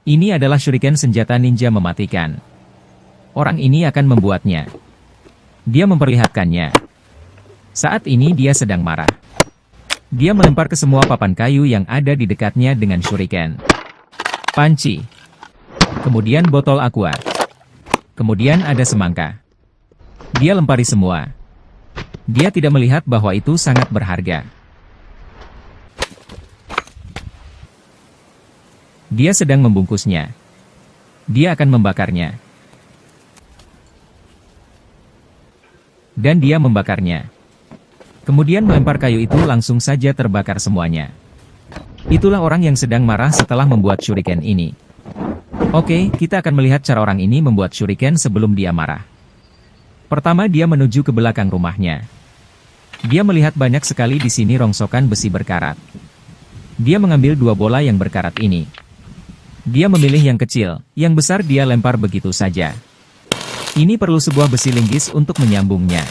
Ini adalah shuriken senjata ninja mematikan. Orang ini akan membuatnya. Dia memperlihatkannya. Saat ini dia sedang marah. Dia melempar ke semua papan kayu yang ada di dekatnya dengan shuriken. Panci. Kemudian botol aqua. Kemudian ada semangka. Dia lempari semua. Dia tidak melihat bahwa itu sangat berharga. Dia sedang membungkusnya. Dia akan membakarnya. Dan dia membakarnya. Kemudian melempar kayu itu langsung saja terbakar semuanya. Itulah orang yang sedang marah setelah membuat shuriken ini. Oke, kita akan melihat cara orang ini membuat shuriken sebelum dia marah. Pertama dia menuju ke belakang rumahnya. Dia melihat banyak sekali di sini rongsokan besi berkarat. Dia mengambil 2 bola yang berkarat ini. Dia memilih yang kecil, yang besar dia lempar begitu saja. Ini perlu sebuah besi linggis untuk menyambungnya.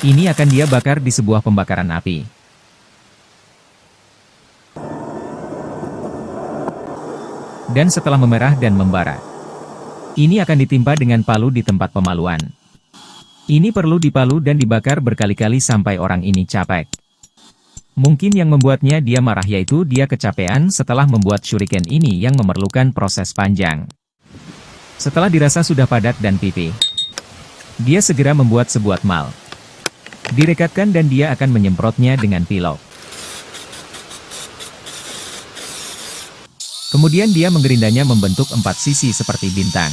Ini akan dia bakar di sebuah pembakaran api. Dan setelah memerah dan membara, ini akan ditimpa dengan palu di tempat pemaluan. Ini perlu dipalu dan dibakar berkali-kali sampai orang ini capek. Mungkin yang membuatnya dia marah yaitu dia kecapean setelah membuat shuriken ini yang memerlukan proses panjang. Setelah dirasa sudah padat dan pipih, dia segera membuat sebuah mal. Direkatkan dan dia akan menyemprotnya dengan pilok. Kemudian dia menggerindanya membentuk 4 sisi seperti bintang.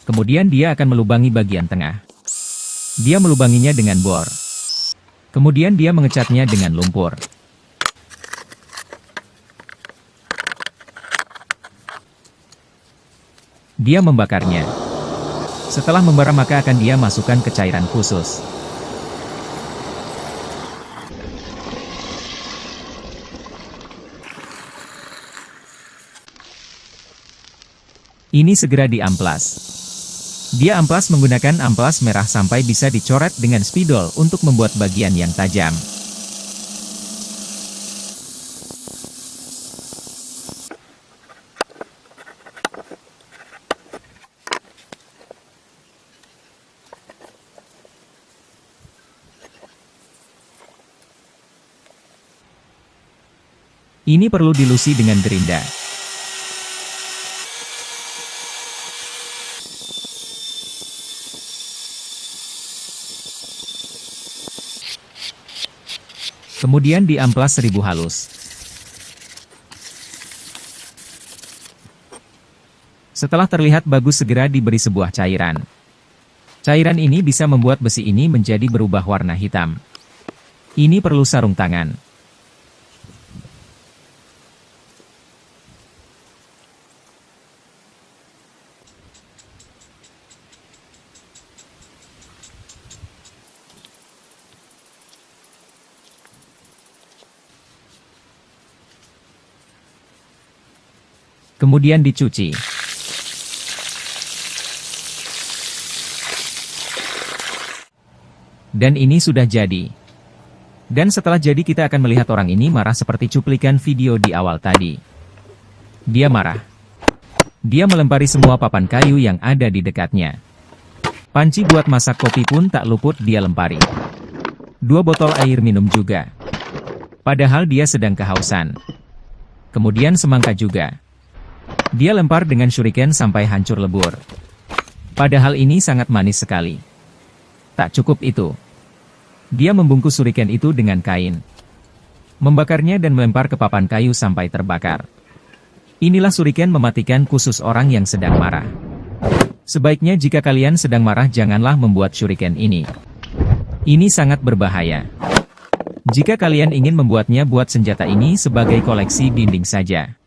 Kemudian dia akan melubangi bagian tengah. Dia melubanginya dengan bor. Kemudian dia mengecatnya dengan lumpur. Dia membakarnya. Setelah membara maka akan dia masukkan ke cairan khusus. Ini segera diamplas. Dia amplas menggunakan amplas merah sampai bisa dicoret dengan spidol untuk membuat bagian yang tajam. Ini perlu dilusi dengan gerinda. Kemudian diamplas 1000 halus. Setelah terlihat bagus segera diberi sebuah cairan. Cairan ini bisa membuat besi ini menjadi berubah warna hitam. Ini perlu sarung tangan. Kemudian dicuci. Dan ini sudah jadi. Dan setelah jadi kita akan melihat orang ini marah seperti cuplikan video di awal tadi. Dia marah. Dia melempari semua papan kayu yang ada di dekatnya. Panci buat masak kopi pun tak luput dia lempari. 2 botol air minum juga. Padahal dia sedang kehausan. Kemudian semangka juga. Dia lempar dengan shuriken sampai hancur lebur. Padahal ini sangat manis sekali. Tak cukup itu. Dia membungkus shuriken itu dengan kain. Membakarnya dan melempar ke papan kayu sampai terbakar. Inilah shuriken mematikan khusus orang yang sedang marah. Sebaiknya jika kalian sedang marah janganlah membuat shuriken ini. Ini sangat berbahaya. Jika kalian ingin membuatnya buat senjata ini sebagai koleksi dinding saja.